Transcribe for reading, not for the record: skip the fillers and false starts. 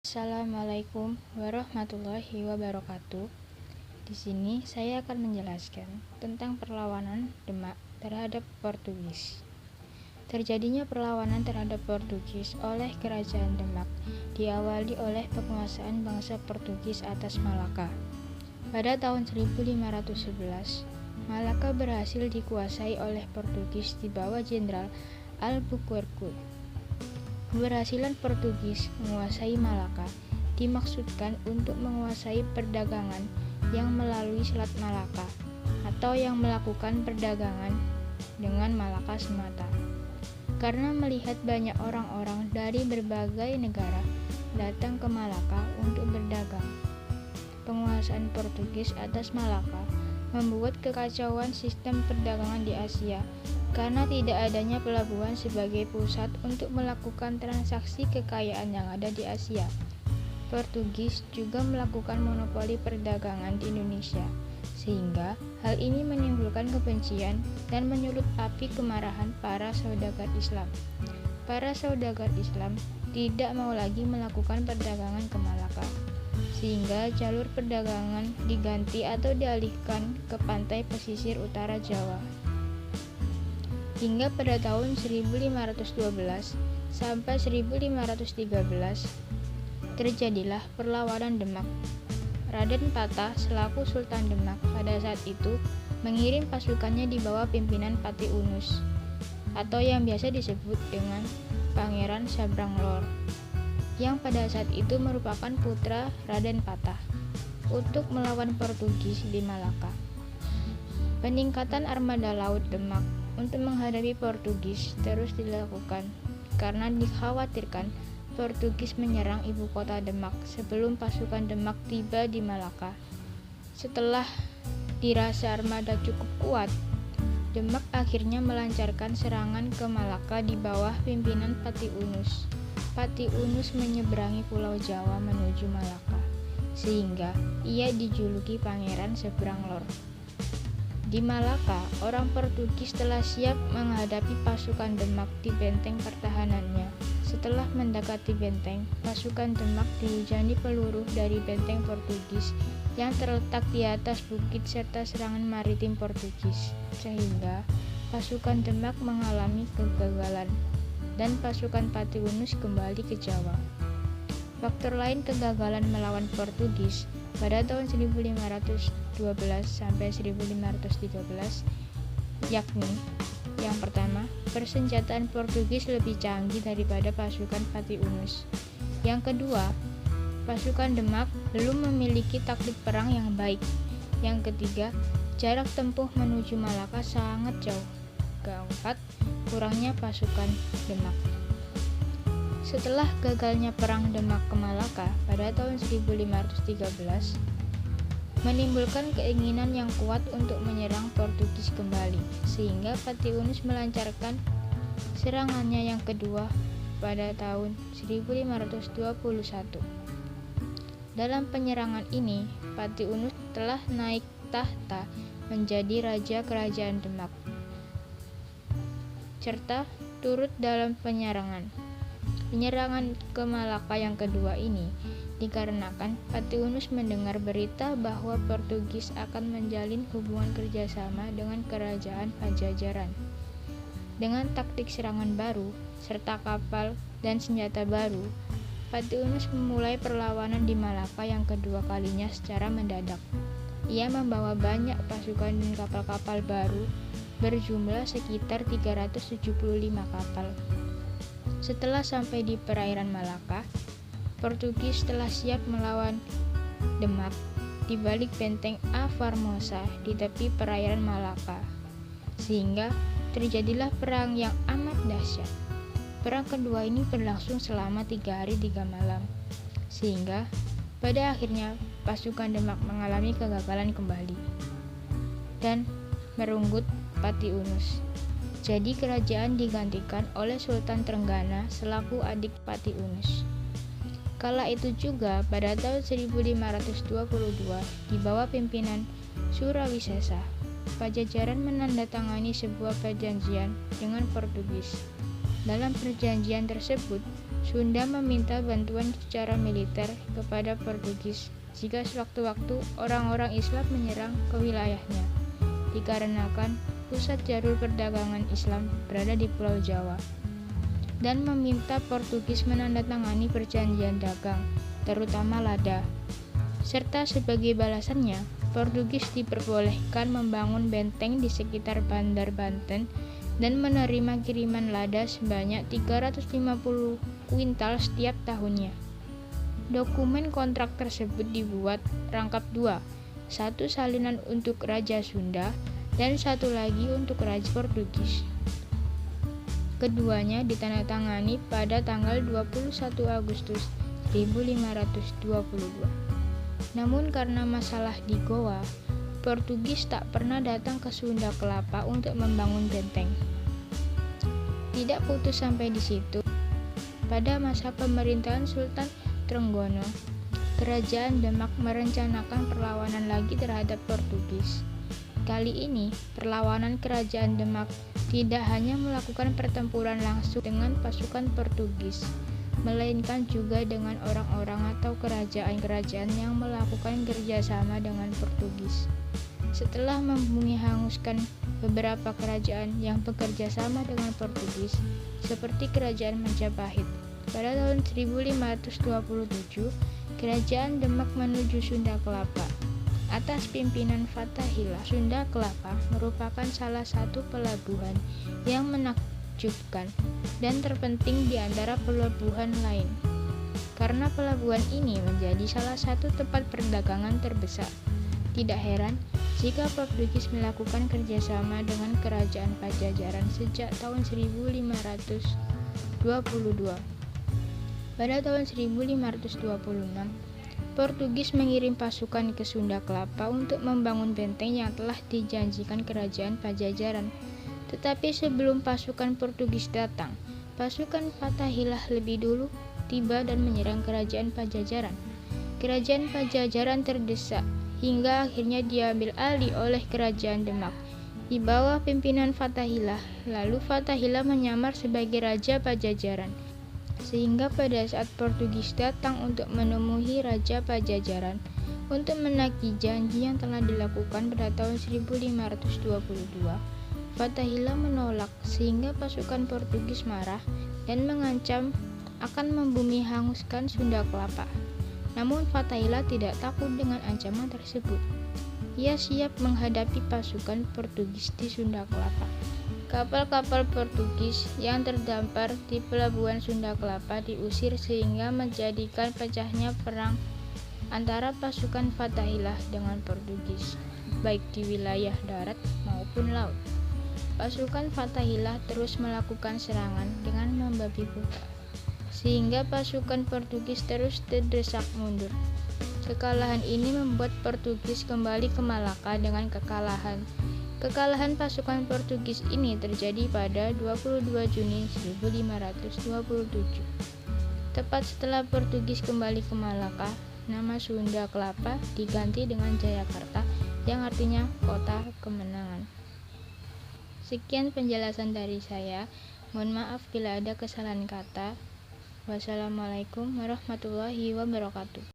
Assalamualaikum warahmatullahi wabarakatuh. Di sini saya akan menjelaskan tentang perlawanan Demak terhadap Portugis. Terjadinya perlawanan terhadap Portugis oleh Kerajaan Demak diawali oleh penguasaan bangsa Portugis atas Malaka. Pada tahun 1511, Malaka berhasil dikuasai oleh Portugis di bawah Jenderal Albuquerque. Keberhasilan Portugis menguasai Malaka dimaksudkan untuk menguasai perdagangan yang melalui Selat Malaka atau yang melakukan perdagangan dengan Malaka semata. Karena melihat banyak orang-orang dari berbagai negara datang ke Malaka untuk berdagang, penguasaan Portugis atas Malaka membuat kekacauan sistem perdagangan di Asia karena tidak adanya pelabuhan sebagai pusat untuk melakukan transaksi kekayaan yang ada di Asia. Portugis juga melakukan monopoli perdagangan di Indonesia, sehingga hal ini menimbulkan kebencian dan menyulut api kemarahan para saudagar Islam. Para saudagar Islam tidak mau lagi melakukan perdagangan ke Malaka, sehingga jalur perdagangan diganti atau dialihkan ke pantai pesisir utara Jawa. Hingga pada tahun 1512 sampai 1513 terjadilah perlawanan Demak. Raden Patah selaku Sultan Demak pada saat itu mengirim pasukannya di bawah pimpinan Pati Unus atau yang biasa disebut dengan Pangeran Sabranglor, yang pada saat itu merupakan putra Raden Patah, untuk melawan Portugis di Malaka. Peningkatan armada laut Demak untuk menghadapi Portugis terus dilakukan karena dikhawatirkan Portugis menyerang ibu kota Demak sebelum pasukan Demak tiba di Malaka. Setelah dirasa armada cukup kuat, Demak akhirnya melancarkan serangan ke Malaka di bawah pimpinan Pati Unus. Pati Unus menyeberangi Pulau Jawa menuju Malaka, sehingga ia dijuluki Pangeran Sabranglor. Di Malaka, orang Portugis telah siap menghadapi pasukan Demak di benteng pertahanannya. Setelah mendekati benteng, pasukan Demak dihujani peluru dari benteng Portugis yang terletak di atas bukit serta serangan maritim Portugis, sehingga pasukan Demak mengalami kegagalan dan pasukan Pati Unus kembali ke Jawa. Faktor lain kegagalan melawan Portugis pada tahun 1512 sampai 1513 yakni: yang pertama, persenjataan Portugis lebih canggih daripada pasukan Pati Unus. Yang kedua, pasukan Demak belum memiliki taktik perang yang baik. Yang ketiga, jarak tempuh menuju Malaka sangat jauh. Keempat, kurangnya pasukan Demak. Setelah gagalnya perang Demak ke Malaka pada tahun 1513, menimbulkan keinginan yang kuat untuk menyerang Portugis kembali, sehingga Pati Unus melancarkan serangannya yang kedua pada tahun 1521. Dalam penyerangan ini, Pati Unus telah naik tahta menjadi raja kerajaan Demak, serta turut dalam penyerangan ke Malaka yang kedua ini dikarenakan Pati Unus mendengar berita bahwa Portugis akan menjalin hubungan kerjasama dengan kerajaan Pajajaran. Dengan taktik serangan baru, serta kapal dan senjata baru, Pati Unus memulai perlawanan di Malaka yang kedua kalinya secara mendadak. Ia membawa banyak pasukan dan kapal-kapal baru berjumlah sekitar 375 kapal. Setelah sampai di perairan Malaka, Portugis telah siap melawan Demak di balik benteng A Formosa di tepi perairan Malaka, sehingga terjadilah perang yang amat dahsyat. Perang kedua ini berlangsung selama 3 hari 3 malam, sehingga pada akhirnya pasukan Demak mengalami kegagalan kembali dan merenggut Pati Unus. Jadi kerajaan digantikan oleh Sultan Trenggana selaku adik Pati Unus. Kala itu juga pada tahun 1522 di bawah pimpinan Surawisesa, Pajajaran menandatangani sebuah perjanjian dengan Portugis. Dalam perjanjian tersebut, Sunda meminta bantuan secara militer kepada Portugis jika sewaktu-waktu orang-orang Islam menyerang ke wilayahnya, dikarenakan pusat jalur perdagangan Islam berada di Pulau Jawa, dan meminta Portugis menandatangani perjanjian dagang, terutama lada. Serta sebagai balasannya, Portugis diperbolehkan membangun benteng di sekitar Bandar Banten dan menerima kiriman lada sebanyak 350 kuintal setiap tahunnya. Dokumen kontrak tersebut dibuat rangkap dua, satu salinan untuk Raja Sunda dan satu lagi untuk Raja Portugis. Keduanya ditandatangani pada tanggal 21 Agustus 1522. Namun karena masalah di Goa, Portugis tak pernah datang ke Sunda Kelapa untuk membangun benteng. Tidak putus sampai di situ. Pada masa pemerintahan Sultan Trenggono, Kerajaan Demak merencanakan perlawanan lagi terhadap Portugis. Kali ini, perlawanan Kerajaan Demak tidak hanya melakukan pertempuran langsung dengan pasukan Portugis, melainkan juga dengan orang-orang atau kerajaan-kerajaan yang melakukan kerjasama dengan Portugis. Setelah membumi hanguskan beberapa kerajaan yang bekerja sama dengan Portugis, seperti Kerajaan Majapahit, pada tahun 1527, Kerajaan Demak menuju Sunda Kelapa. Atas pimpinan Fathahillah, Sunda Kelapa merupakan salah satu pelabuhan yang menakjubkan dan terpenting di antara pelabuhan lain. Karena pelabuhan ini menjadi salah satu tempat perdagangan terbesar, tidak heran jika Portugis melakukan kerjasama dengan Kerajaan Pajajaran sejak tahun 1522. Pada tahun 1526, Portugis mengirim pasukan ke Sunda Kelapa untuk membangun benteng yang telah dijanjikan Kerajaan Pajajaran. Tetapi sebelum pasukan Portugis datang, pasukan Fathahillah lebih dulu tiba dan menyerang Kerajaan Pajajaran. Kerajaan Pajajaran terdesak hingga akhirnya diambil alih oleh Kerajaan Demak di bawah pimpinan Fathahillah. Lalu Fathahillah menyamar sebagai Raja Pajajaran. Sehingga pada saat Portugis datang untuk menemui Raja Pajajaran untuk menagih janji yang telah dilakukan pada tahun 1522, Fathahillah menolak sehingga pasukan Portugis marah dan mengancam akan membumi hanguskan Sunda Kelapa. Namun Fathahillah tidak takut dengan ancaman tersebut. Ia siap menghadapi pasukan Portugis di Sunda Kelapa. Kapal-kapal Portugis yang terdampar di pelabuhan Sunda Kelapa diusir sehingga menjadikan pecahnya perang antara pasukan Fathahillah dengan Portugis, baik di wilayah darat maupun laut. Pasukan Fathahillah terus melakukan serangan dengan membabi buta, sehingga pasukan Portugis terus terdesak mundur. Kekalahan ini membuat Portugis kembali ke Malaka dengan kekalahan. Kekalahan pasukan Portugis ini terjadi pada 22 Juni 1527. Tepat setelah Portugis kembali ke Malaka, nama Sunda Kelapa diganti dengan Jayakarta yang artinya kota kemenangan. Sekian penjelasan dari saya. Mohon maaf bila ada kesalahan kata. Wassalamualaikum warahmatullahi wabarakatuh.